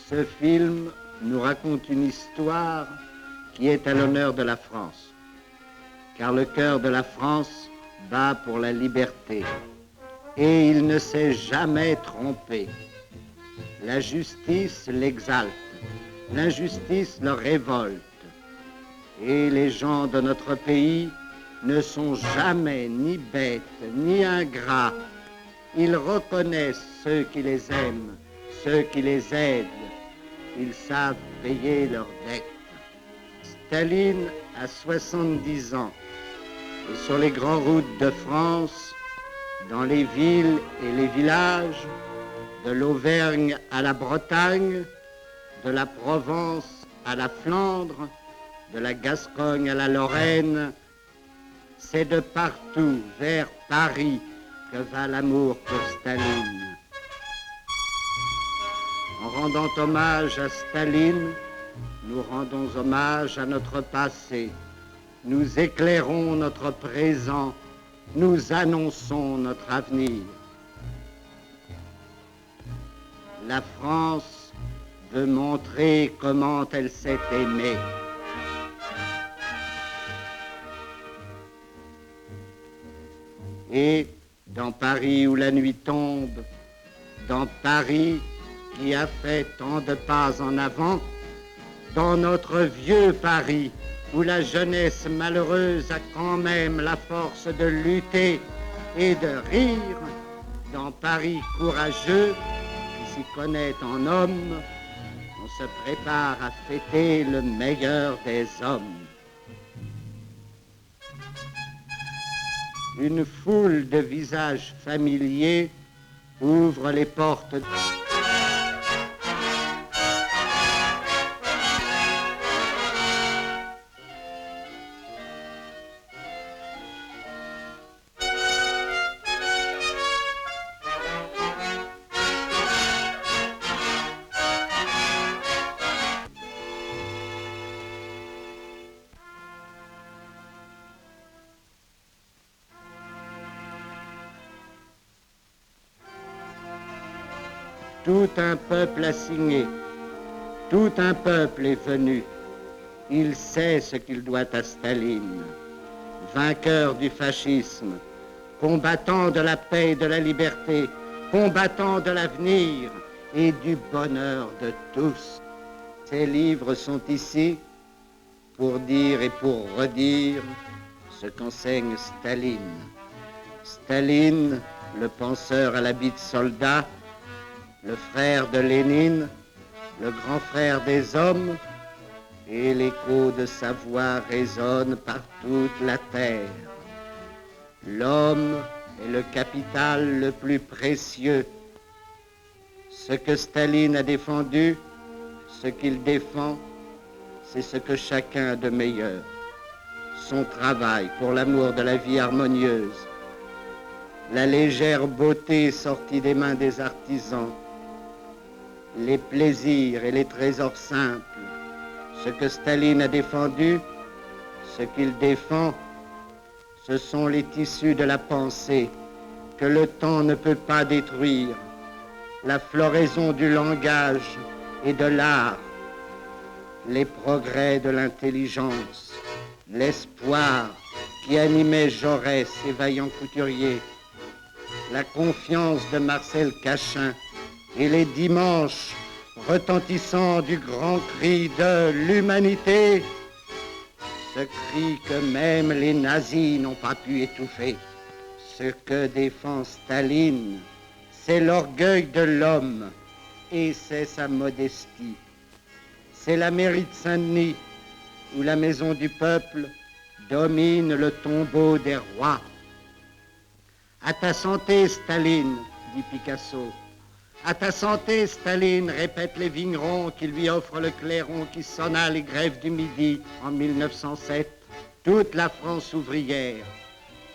Ce film nous raconte une histoire qui est à l'honneur de la France, car le cœur de la France bat pour la liberté et il ne s'est jamais trompé. La justice l'exalte, l'injustice le révolte et les gens de notre pays ne sont jamais ni bêtes ni ingrats. Ils reconnaissent ceux qui les aiment, ceux qui les aident. Ils savent payer leurs dettes. Staline a 70 ans et sur les grandes routes de France, dans les villes et les villages, de l'Auvergne à la Bretagne, de la Provence à la Flandre, de la Gascogne à la Lorraine, c'est de partout vers Paris que va l'amour pour Staline. En rendant hommage à Staline, nous rendons hommage à notre passé. Nous éclairons notre présent, nous annonçons notre avenir. La France veut montrer comment elle s'est aimée. Et dans Paris où la nuit tombe, dans Paris qui a fait tant de pas en avant, dans notre vieux Paris où la jeunesse malheureuse a quand même la force de lutter et de rire, dans Paris courageux qui s'y connaît en homme, on se prépare à fêter le meilleur des hommes. Une foule de visages familiers ouvre les portes. Tout un peuple a signé, tout un peuple est venu. Il sait ce qu'il doit à Staline, vainqueur du fascisme, combattant de la paix et de la liberté, combattant de l'avenir et du bonheur de tous. Ces livres sont ici pour dire et pour redire ce qu'enseigne Staline. Staline, le penseur à l'habit de soldat, le frère de Lénine, le grand frère des hommes, et l'écho de sa voix résonne par toute la terre. L'homme est le capital le plus précieux. Ce que Staline a défendu, ce qu'il défend, c'est ce que chacun a de meilleur. Son travail pour l'amour de la vie harmonieuse, la légère beauté sortie des mains des artisans, les plaisirs et les trésors simples, ce que Staline a défendu, ce qu'il défend, ce sont les tissus de la pensée que le temps ne peut pas détruire, la floraison du langage et de l'art, les progrès de l'intelligence, l'espoir qui animait Jaurès et vaillants couturiers, la confiance de Marcel Cachin, et les dimanches retentissants du grand cri de l'humanité, ce cri que même les nazis n'ont pas pu étouffer. Ce que défend Staline, c'est l'orgueil de l'homme et c'est sa modestie. C'est la mairie de Saint-Denis où la maison du peuple domine le tombeau des rois. À ta santé, Staline, dit Picasso. À ta santé, Staline, répètent les vignerons qui lui offrent le clairon qui sonna les grèves du Midi en 1907. Toute la France ouvrière,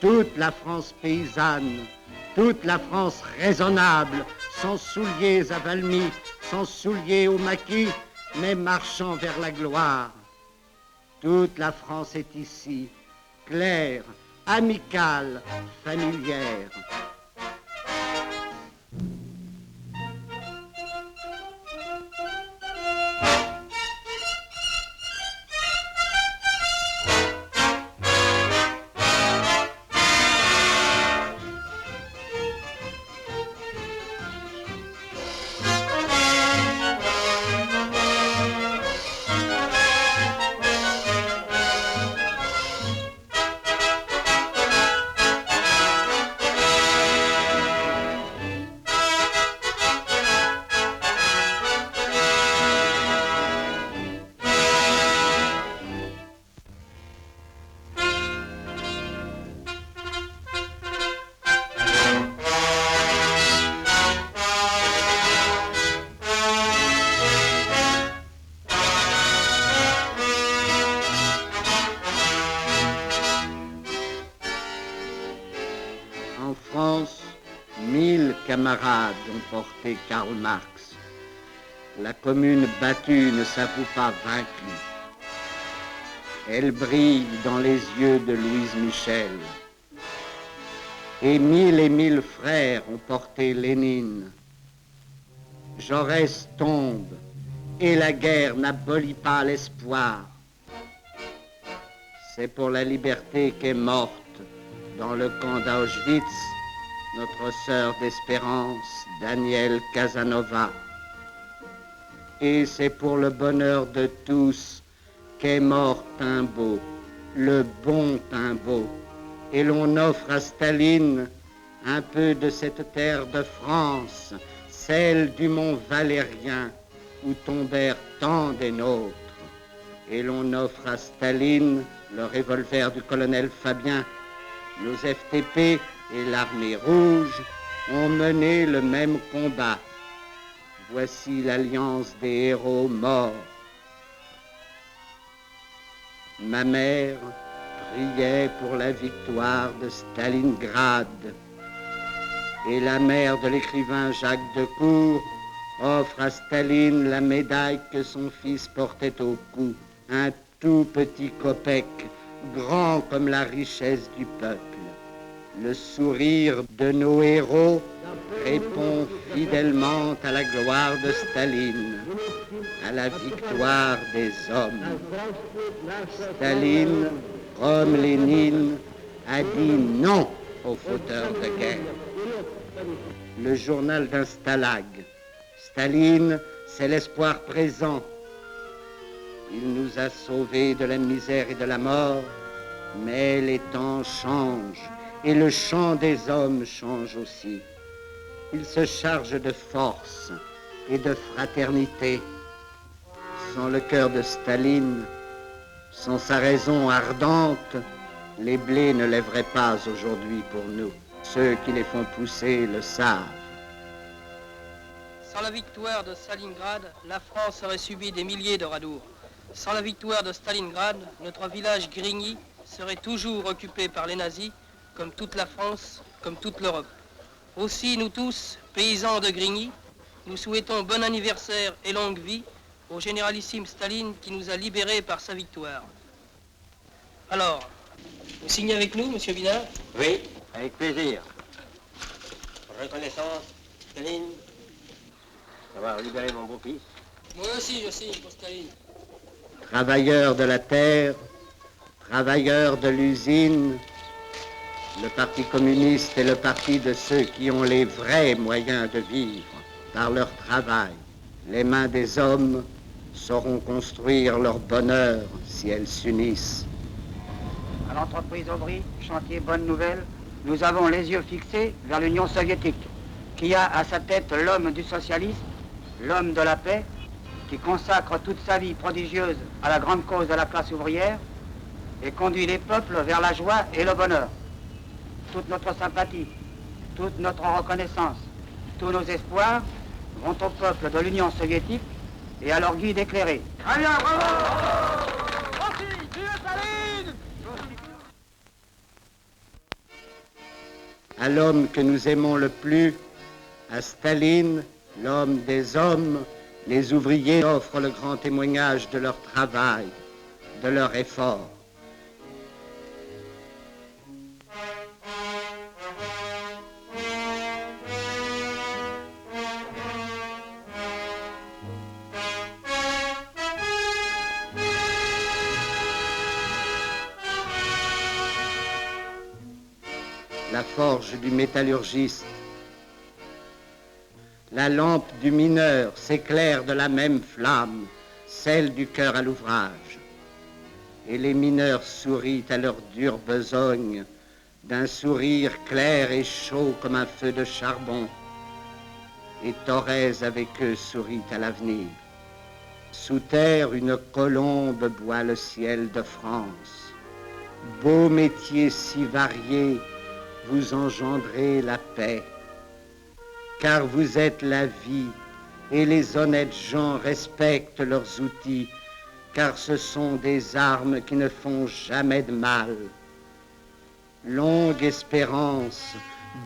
toute la France paysanne, toute la France raisonnable, sans souliers à Valmy, sans souliers au maquis, mais marchant vers la gloire. Toute la France est ici, claire, amicale, familière. camarades ont porté Karl Marx. La commune battue ne s'avoue pas vaincue. Elle brille dans les yeux de Louise Michel. Et mille frères ont porté Lénine. Jaurès tombe et la guerre n'abolit pas l'espoir. C'est pour la liberté qu'est morte dans le camp d'Auschwitz notre sœur d'espérance, Danielle Casanova. Et c'est pour le bonheur de tous qu'est mort Timbaud, le bon Timbaud. Et l'on offre à Staline un peu de cette terre de France, celle du mont Valérien, où tombèrent tant des nôtres. Et l'on offre à Staline le revolver du colonel Fabien. Nos FTP et l'armée rouge ont mené le même combat. Voici l'alliance des héros morts. Ma mère priait pour la victoire de Stalingrad. Et la mère de l'écrivain Jacques Decour offre à Staline la médaille que son fils portait au cou. Un tout petit kopek, grand comme la richesse du peuple. Le sourire de nos héros répond fidèlement à la gloire de Staline, à la victoire des hommes. Staline, comme Lénine, a dit non aux fauteurs de guerre. Le journal d'un stalag. Staline, c'est l'espoir présent. Il nous a sauvés de la misère et de la mort, mais les temps changent et le chant des hommes change aussi. Il se charge de force et de fraternité. Sans le cœur de Staline, sans sa raison ardente, les blés ne lèveraient pas aujourd'hui pour nous. Ceux qui les font pousser le savent. Sans la victoire de Stalingrad, la France aurait subi des milliers de radours. Sans la victoire de Stalingrad, notre village Grigny serait toujours occupé par les nazis, comme toute la France, comme toute l'Europe. Aussi, nous tous, paysans de Grigny, nous souhaitons bon anniversaire et longue vie au généralissime Staline qui nous a libérés par sa victoire. Alors, vous signez avec nous, monsieur Binard? Oui, avec plaisir. Reconnaissance, Staline, d'avoir libéré mon beau-fils. Moi aussi, je signe pour Staline. Travailleurs de la terre, travailleurs de l'usine, le Parti communiste est le parti de ceux qui ont les vrais moyens de vivre par leur travail. Les mains des hommes sauront construire leur bonheur si elles s'unissent. À l'entreprise Aubry, chantier Bonne Nouvelle, nous avons les yeux fixés vers l'Union soviétique, qui a à sa tête l'homme du socialisme, l'homme de la paix, qui consacre toute sa vie prodigieuse à la grande cause de la classe ouvrière et conduit les peuples vers la joie et le bonheur. Toute notre sympathie, toute notre reconnaissance, tous nos espoirs vont au peuple de l'Union soviétique et à leur guide éclairé. Très bien, bravo! À l'homme que nous aimons le plus, à Staline, l'homme des hommes, les ouvriers offrent le grand témoignage de leur travail, de leur effort. La forge du métallurgiste, la lampe du mineur s'éclaire de la même flamme, celle du cœur à l'ouvrage. Et les mineurs sourient à leur dure besogne, d'un sourire clair et chaud comme un feu de charbon. Et Thorez avec eux sourit à l'avenir. Sous terre, une colombe boit le ciel de France. Beau métier si varié, vous engendrez la paix, car vous êtes la vie, et les honnêtes gens respectent leurs outils, car ce sont des armes qui ne font jamais de mal. Longue espérance,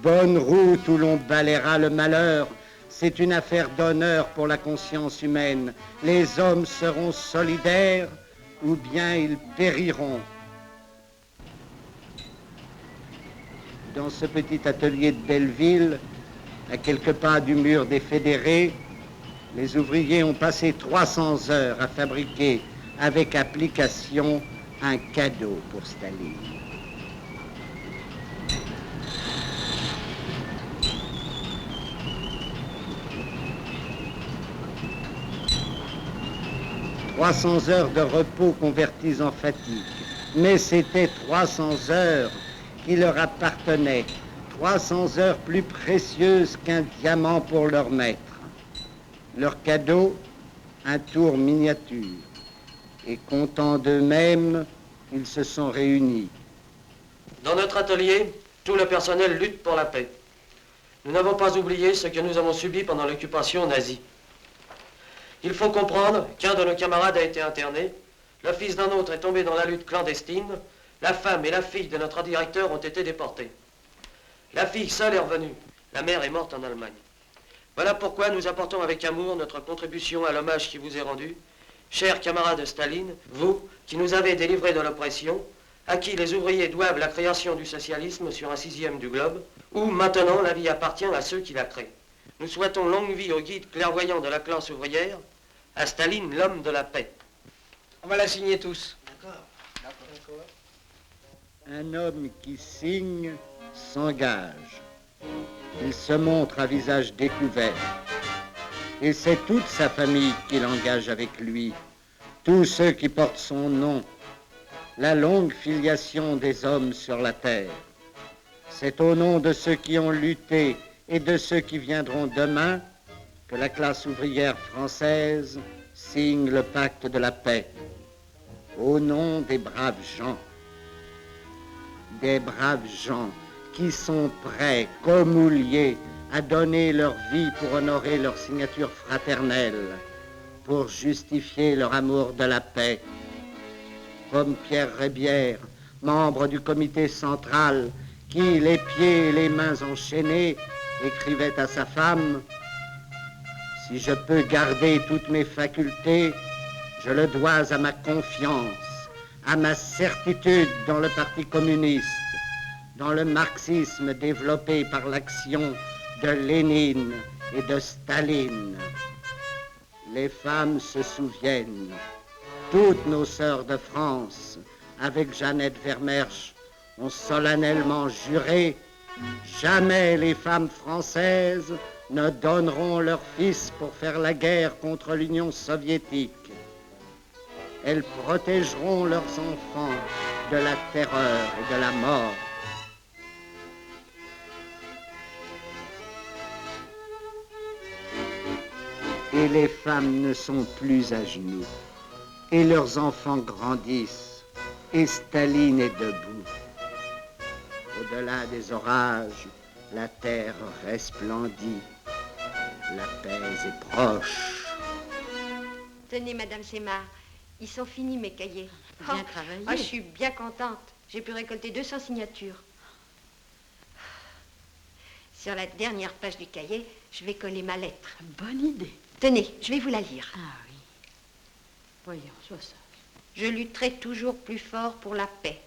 Bonne route où l'on balayera le malheur, c'est une affaire d'honneur pour la conscience humaine. Les hommes seront solidaires ou bien ils périront. Dans ce petit atelier de Belleville, à quelques pas du mur des Fédérés, les ouvriers ont passé 300 heures à fabriquer avec application un cadeau pour Staline. « 300 heures de repos converties en fatigue. Mais c'était 300 heures qui leur appartenaient, 300 heures plus précieuses qu'un diamant pour leur maître. Leur cadeau, un tour miniature. Et contents d'eux-mêmes, ils se sont réunis. Dans notre atelier, tout le personnel lutte pour la paix. Nous n'avons pas oublié ce que nous avons subi pendant l'occupation nazie. Il faut comprendre qu'un de nos camarades a été interné, le fils d'un autre est tombé dans la lutte clandestine, la femme et la fille de notre directeur ont été déportées. La fille seule est revenue, la mère est morte en Allemagne. Voilà pourquoi nous apportons avec amour notre contribution à l'hommage qui vous est rendu, chers camarades de Staline, vous qui nous avez délivrés de l'oppression, à qui les ouvriers doivent la création du socialisme sur un 6e du globe, où maintenant la vie appartient à ceux qui la créent. Nous souhaitons longue vie au guide clairvoyant de la classe ouvrière, à Staline, l'homme de la paix. On va la signer tous. D'accord. Un homme qui signe s'engage. Il se montre à visage découvert. Et c'est toute sa famille qu'il engage avec lui, tous ceux qui portent son nom, la longue filiation des hommes sur la terre. C'est au nom de ceux qui ont lutté et de ceux qui viendront demain que la classe ouvrière française signe le pacte de la paix. Au nom des braves gens qui sont prêts, comme Oulier, à donner leur vie pour honorer leur signature fraternelle, pour justifier leur amour de la paix. Comme Pierre Rébière, membre du comité central, qui, les pieds et les mains enchaînés, écrivait à sa femme « Si je peux garder toutes mes facultés, je le dois à ma confiance, à ma certitude dans le Parti communiste, dans le marxisme développé par l'action de Lénine et de Staline. » Les femmes se souviennent, toutes nos sœurs de France, avec Jeannette Vermersch, ont solennellement juré « Jamais les femmes françaises ne donneront leurs fils pour faire la guerre contre l'Union soviétique. Elles protégeront leurs enfants de la terreur et de la mort. » Et les femmes ne sont plus à genoux. Et leurs enfants grandissent. Et Staline est debout. Au-delà des orages, la terre resplendit. La paix est proche. Tenez, Madame Sémar, ils sont finis, mes cahiers. Bien travaillé. Je suis bien contente. J'ai pu récolter 200 signatures. Sur la dernière page du cahier, je vais coller ma lettre. Bonne idée. Tenez, je vais vous la lire. Ah oui. Voyons, sois sage. Je lutterai toujours plus fort pour la paix,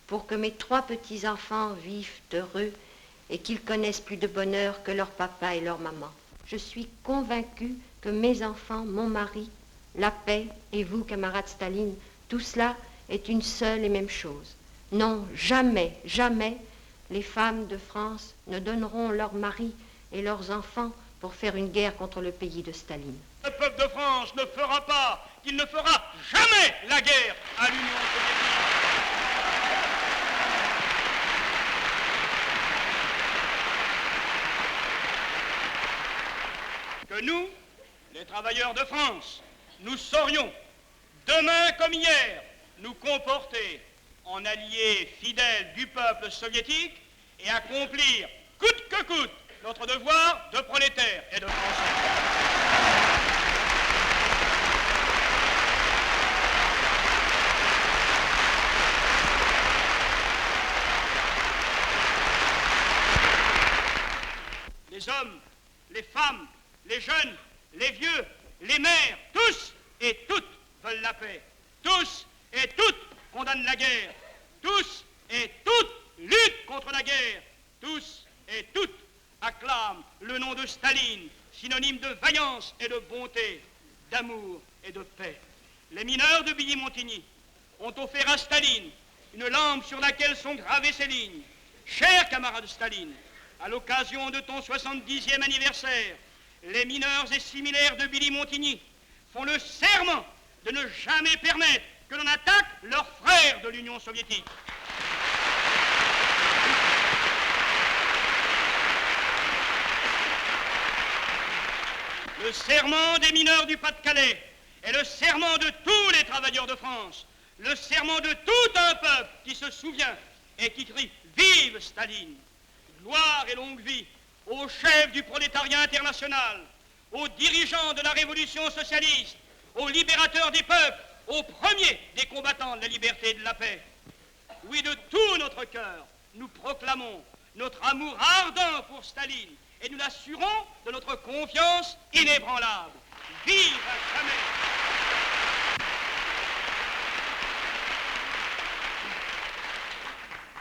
pour que mes 3 petits-enfants vivent heureux et qu'ils connaissent plus de bonheur que leur papa et leur maman. Je suis convaincue que mes enfants, mon mari, la paix et vous, camarade Staline, tout cela est une seule et même chose. Non, jamais, jamais, les femmes de France ne donneront leurs maris et leurs enfants pour faire une guerre contre le pays de Staline. Le peuple de France ne fera pas, qu'il ne fera jamais la guerre à l'Union soviétique. Que nous, les travailleurs de France, nous saurions, demain comme hier, nous comporter en alliés fidèles du peuple soviétique et accomplir, coûte que coûte, notre devoir de prolétaires et de Français. les maires, tous et toutes veulent la paix. Tous et toutes condamnent la guerre. Tous et toutes luttent contre la guerre. Tous et toutes acclament le nom de Staline, synonyme de vaillance et de bonté, d'amour et de paix. Les mineurs de Billy-Montigny ont offert à Staline une lampe sur laquelle sont gravées ces lignes. Cher camarade Staline, à l'occasion de ton 70e anniversaire, les mineurs et similaires de Billy-Montigny font le serment de ne jamais permettre que l'on attaque leurs frères de l'Union soviétique. Le serment des mineurs du Pas-de-Calais est le serment de tous les travailleurs de France, le serment de tout un peuple qui se souvient et qui crie « Vive Staline !» Gloire et longue vie aux chefs du prolétariat international, aux dirigeants de la révolution socialiste, aux libérateurs des peuples, aux premiers des combattants de la liberté et de la paix. Oui, de tout notre cœur, nous proclamons notre amour ardent pour Staline et nous l'assurons de notre confiance inébranlable. Vive à jamais!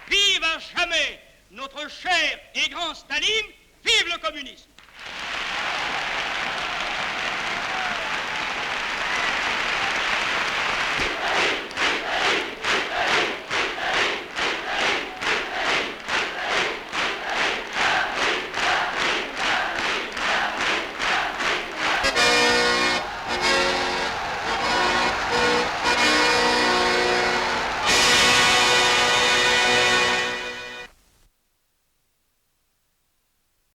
Vive à jamais notre cher et grand Staline! Vive le communisme!